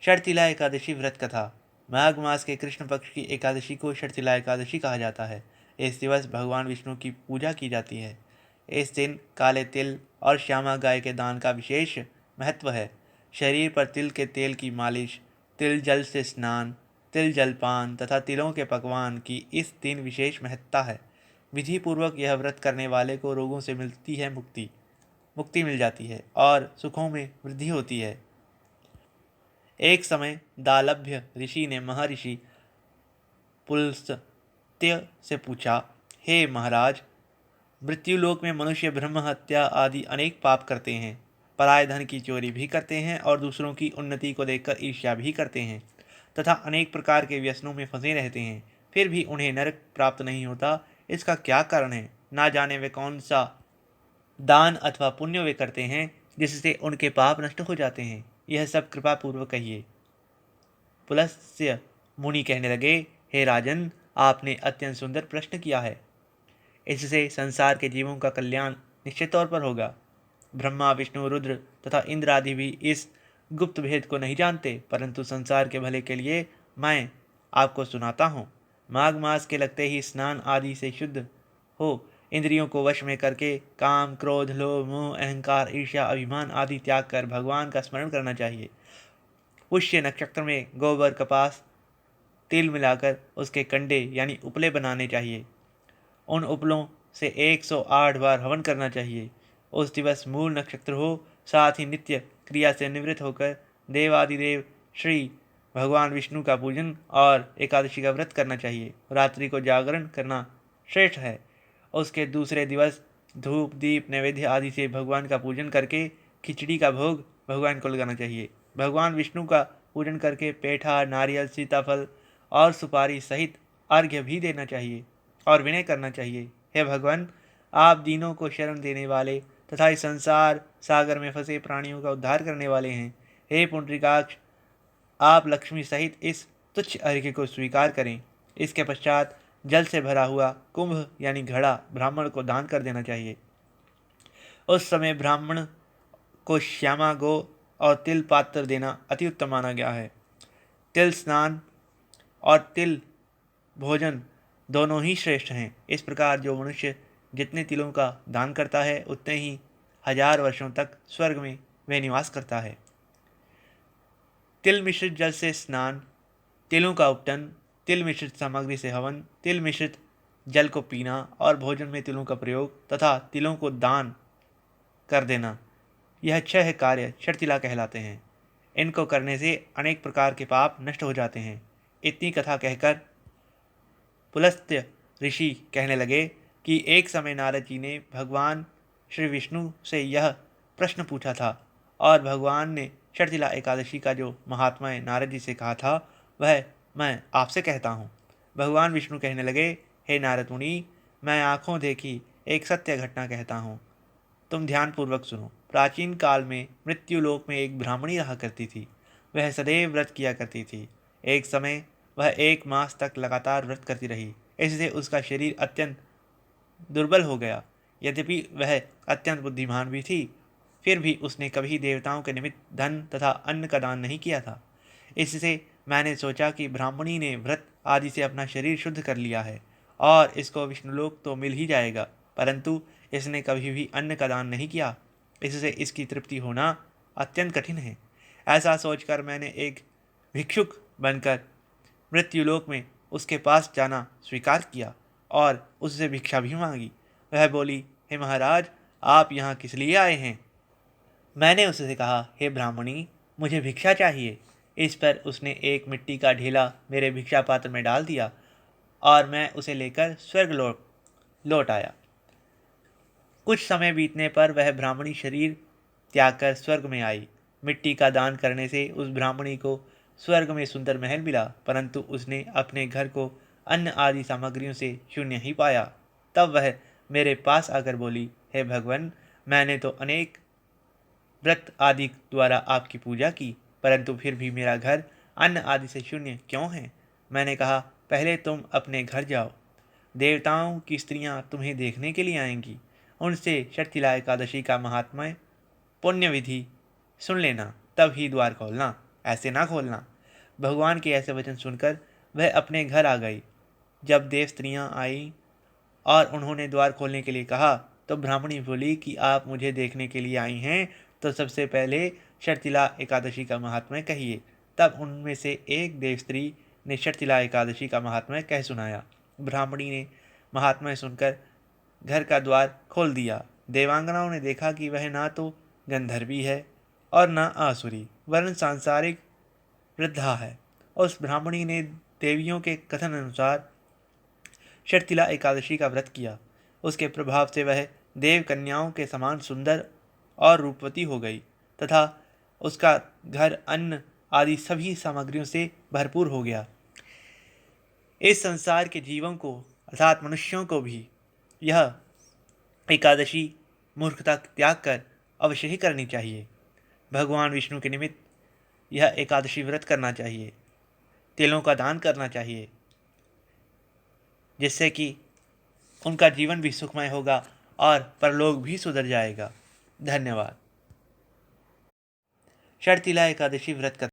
शर्तिला एकादशी व्रत कथा। माघ मास के कृष्ण पक्ष की एकादशी को शर्तिला एकादशी कहा जाता है। इस दिवस भगवान विष्णु की पूजा की जाती है। इस दिन काले तिल और श्यामा गाय के दान का विशेष महत्व है। शरीर पर तिल के तेल की मालिश, तिल जल से स्नान, तिल जलपान तथा तिलों के पकवान की इस दिन विशेष महत्ता है। विधि पूर्वक यह व्रत करने वाले को रोगों से मिलती है मुक्ति मुक्ति मिल जाती है और सुखों में वृद्धि होती है। एक समय दालभ्य ऋषि ने महर्षि पुलस्त्य से पूछा, हे महाराज, मृत्युलोक में मनुष्य ब्रह्म हत्या आदि अनेक पाप करते हैं, पराय धन की चोरी भी करते हैं और दूसरों की उन्नति को देखकर ईर्ष्या भी करते हैं तथा अनेक प्रकार के व्यसनों में फंसे रहते हैं, फिर भी उन्हें नरक प्राप्त नहीं होता। इसका क्या कारण है? ना जाने वे कौन सा दान अथवा पुण्य वे करते हैं जिससे उनके पाप नष्ट हो जाते हैं। यह सब कृपा पूर्वक कहिए। पुलस्त्य मुनि कहने लगे, हे राजन, आपने अत्यंत सुंदर प्रश्न किया है। इससे संसार के जीवों का कल्याण निश्चित तौर पर होगा। ब्रह्मा, विष्णु, रुद्र तथा इंद्र आदि भी इस गुप्त भेद को नहीं जानते, परंतु संसार के भले के लिए मैं आपको सुनाता हूँ। माघ मास के लगते ही स्नान आदि से शुद्ध हो इंद्रियों को वश में करके काम, क्रोध, लोभ, मोह, अहंकार, ईर्ष्या, अभिमान आदि त्याग कर भगवान का स्मरण करना चाहिए। पुष्य नक्षत्र में गोबर, कपास, तिल मिलाकर उसके कंडे यानी उपले बनाने चाहिए। उन उपलों से 108 बार हवन करना चाहिए। उस दिवस मूल नक्षत्र हो, साथ ही नित्य क्रिया से निवृत्त होकर देवादिदेव श्री भगवान विष्णु का पूजन और एकादशी का व्रत करना चाहिए। रात्रि को जागरण करना श्रेष्ठ है। उसके दूसरे दिवस धूप, दीप, नैवेद्य आदि से भगवान का पूजन करके खिचड़ी का भोग भगवान को लगाना चाहिए। भगवान विष्णु का पूजन करके पेठा, नारियल, सीताफल और सुपारी सहित अर्घ्य भी देना चाहिए और विनय करना चाहिए। हे भगवान, आप दीनों को शरण देने वाले तथा इस संसार सागर में फंसे प्राणियों का उद्धार करने वाले हैं। हे पुंडरीकाक्ष, आप लक्ष्मी सहित इस तुच्छ अर्घ्य को स्वीकार करें। इसके पश्चात जल से भरा हुआ कुंभ यानी घड़ा ब्राह्मण को दान कर देना चाहिए। उस समय ब्राह्मण को श्यामा गो और तिल पात्र देना अति उत्तम माना गया है। तिल स्नान और तिल भोजन दोनों ही श्रेष्ठ हैं। इस प्रकार जो मनुष्य जितने तिलों का दान करता है उतने ही 1000 वर्षों तक स्वर्ग में वह निवास करता है। तिल मिश्रित जल से स्नान, तिलों का उपटन, तिल मिश्रित सामग्री से हवन, तिल मिश्रित जल को पीना और भोजन में तिलों का प्रयोग तथा तिलों को दान कर देना, यह 6 कार्य शर्तिला कहलाते हैं। इनको करने से अनेक प्रकार के पाप नष्ट हो जाते हैं। इतनी कथा कहकर पुलस्त्य ऋषि कहने लगे कि एक समय नारद जी ने भगवान श्री विष्णु से यह प्रश्न पूछा था और भगवान ने शर्तिला एकादशी का जो महात्मा नारद जी से कहा था वह मैं आपसे कहता हूँ। भगवान विष्णु कहने लगे, हे नारद मुनि, मैं आँखों देखी एक सत्य घटना कहता हूँ, तुम ध्यानपूर्वक सुनो। प्राचीन काल में मृत्युलोक में एक ब्राह्मणी रहा करती थी। वह सदैव व्रत किया करती थी। एक समय वह 1 मास तक लगातार व्रत करती रही। इससे उसका शरीर अत्यंत दुर्बल हो गया। यद्यपि वह अत्यंत बुद्धिमान भी थी, फिर भी उसने कभी देवताओं के निमित्त धन तथा अन्न का दान नहीं किया था। इससे मैंने सोचा कि ब्राह्मणी ने व्रत आदि से अपना शरीर शुद्ध कर लिया है और इसको विष्णुलोक तो मिल ही जाएगा, परंतु इसने कभी भी अन्न का दान नहीं किया। इससे इसकी तृप्ति होना अत्यंत कठिन है। ऐसा सोचकर मैंने एक भिक्षुक बनकर मृत्युलोक में उसके पास जाना स्वीकार किया और उससे भिक्षा भी मांगी। वह बोली, हे महाराज, आप यहाँ किस लिए आए हैं? मैंने उससे कहा, हे ब्राह्मणी, मुझे भिक्षा चाहिए। इस पर उसने एक मिट्टी का ढेला मेरे भिक्षा पात्र में डाल दिया और मैं उसे लेकर स्वर्ग लौट आया। कुछ समय बीतने पर वह ब्राह्मणी शरीर त्याग कर स्वर्ग में आई। मिट्टी का दान करने से उस ब्राह्मणी को स्वर्ग में सुंदर महल मिला, परंतु उसने अपने घर को अन्न आदि सामग्रियों से शून्य ही पाया। तब वह मेरे पास आकर बोली, हे भगवान, मैंने तो अनेक व्रत आदि द्वारा आपकी पूजा की, परंतु फिर भी मेरा घर अन्न आदि से शून्य क्यों है? मैंने कहा, पहले तुम अपने घर जाओ, देवताओं की स्त्रियां तुम्हें देखने के लिए आएंगी। उनसे शर्तिला एकादशी का महात्म्य, पुण्य विधि सुन लेना, तब ही द्वार खोलना। ऐसे ना खोलना। भगवान के ऐसे वचन सुनकर वह अपने घर आ गई। जब देव स्त्रियां आईं और उन्होंने द्वार खोलने के लिए कहा तो ब्राह्मणी बोली कि आप मुझे देखने के लिए आई हैं तो सबसे पहले शर्तिला एकादशी का महात्म्य कहिए। तब उनमें से एक देव स्त्री ने शर्तिला एकादशी का महात्म्य कह सुनाया। ब्राह्मणी ने महात्म्य सुनकर घर का द्वार खोल दिया। देवांगनाओं ने देखा कि वह ना तो गंधर्वी है और न आसुरी वरन सांसारिक वृद्धा है। उस ब्राह्मणी ने देवियों के कथन अनुसार शर्तिला एकादशी का व्रत किया। उसके प्रभाव से वह देव कन्याओं के समान सुंदर और रूपवती हो गई तथा उसका घर अन्न आदि सभी सामग्रियों से भरपूर हो गया। इस संसार के जीवों को अर्थात मनुष्यों को भी यह एकादशी मूर्खता त्याग कर अवश्य ही करनी चाहिए। भगवान विष्णु के निमित्त यह एकादशी व्रत करना चाहिए, तिलों का दान करना चाहिए, जिससे कि उनका जीवन भी सुखमय होगा और परलोक भी सुधर जाएगा। धन्यवाद। शर्तिला एकादशी व्रत कथा।